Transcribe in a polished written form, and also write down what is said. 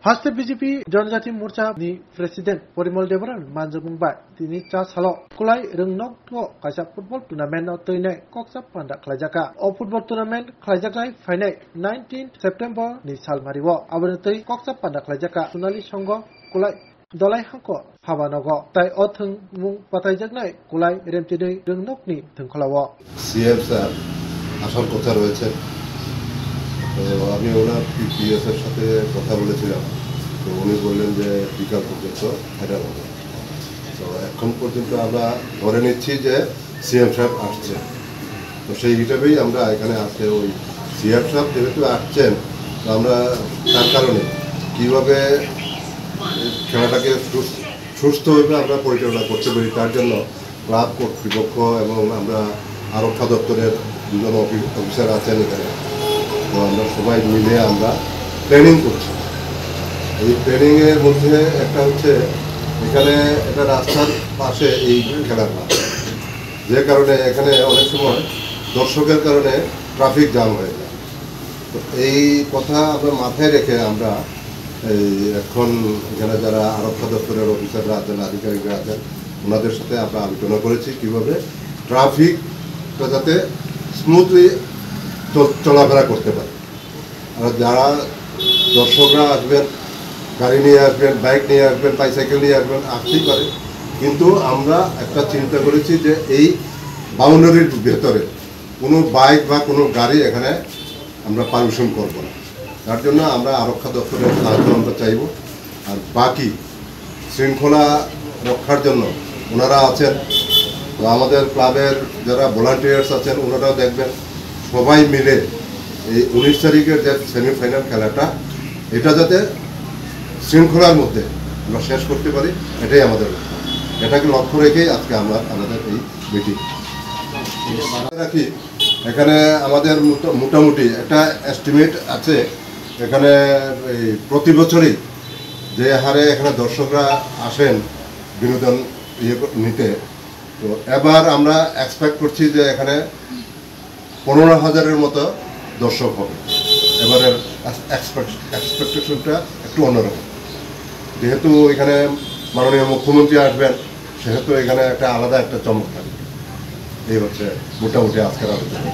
Haste BJP Jonjati Murcha ni Presiden Porimol Devaran Manjabungba tini cha salo kulai rengnok to kaisa football tournament no toine koksap panda khlajaka o football tournament khlajaklai final 19 September ni salmariwo abone tei koksap panda khlajaka sunali songo kulai dolai hangko habanogo tai othung mung pataijaknai kulai remtidei rengnok ni thungkhalawo CM sir আসার কথা রয়েছে। তো আমি ওনার PS এর সাথে কথা বলেছিলাম, তো উনি বললেন যে বিকাল পর্যন্ত ফাইনাল হবে। তো এখন পর্যন্ত আমরা ধরে নিচ্ছি যে সিএম সাহেব আসছে, তো সেই হিসাবেই আমরা এখানে আজকে ওই সিএম সাহেব যেহেতু আসছেন, তো আমরা তার কারণে কীভাবে খেলাটাকে সুস্থভাবে আমরা পরিচালনা করতে পারি তার জন্য ক্লাব কর্তৃপক্ষ এবং আমরা আরক্ষা দপ্তরের দুজন অফিসার আছেন এখানে, তো আমরা সবাই মিলে আমরা ট্রেনিং করছি। এই ট্রেনিংয়ের মধ্যে একটা হচ্ছে এখানে একটা রাস্তার পাশে এই খেলার মাঠ, যে কারণে এখানে অনেক সময় দর্শকের কারণে ট্রাফিক জ্যাম হয়ে যায়। তো এই কথা আমরা মাথায় রেখে আমরা এই এখন এখানে যারা আরক্ষা দপ্তরের অফিসাররা আছেন, আধিকারিকরা আছেন, ওনাদের সাথে আমরা আলোচনা করেছি কীভাবে ট্রাফিকটা যাতে স্মুথলি চলাফেরা করতে পারে। আর যারা দর্শকরা আসবেন, গাড়ি নিয়ে আসবেন, বাইক নিয়ে আসবেন, বাইসাইকেল নিয়ে আসবেন, আসতেই পারে, কিন্তু আমরা একটা চিন্তা করেছি যে এই বাউন্ডারির ভেতরে কোনো বাইক বা কোনো গাড়ি এখানে আমরা পারমিশন করব না। তার জন্য আমরা আরক্ষা দপ্তরের সাহায্য আমরা চাইব। আর বাকি শৃঙ্খলা রক্ষার জন্য ওনারা আছেন, তো আমাদের ক্লাবের যারা ভলান্টিয়ার্স আছেন ওনারাও দেখবেন। সবাই মিলে এই 19 তারিখের যে সেমিফাইনাল খেলাটা, এটা যাতে শৃঙ্খলার মধ্যে আমরা শেষ করতে পারি, এটাই আমাদের লক্ষ্য। এটাকে লক্ষ্য রেখেই আজকে আমরা আমাদের এই মিটিং রাখি। এখানে আমাদের মোটামুটি একটা এস্টিমেট আছে, এখানে এই প্রতি বছরই যে হারে এখানে দর্শকরা আসেন বিনোদন নিতে, তো এবার আমরা এক্সপেক্ট করছি যে এখানে 15,000-এর মতো দর্শক হবে। এবারের এক্সপেকটেশনটা একটু অন্যরকম, যেহেতু এখানে মাননীয় মুখ্যমন্ত্রী আসবেন, সেহেতু এখানে একটা আলাদা একটা চমক থাকবে। এই হচ্ছে মোটামুটি আজকের আলোচনা।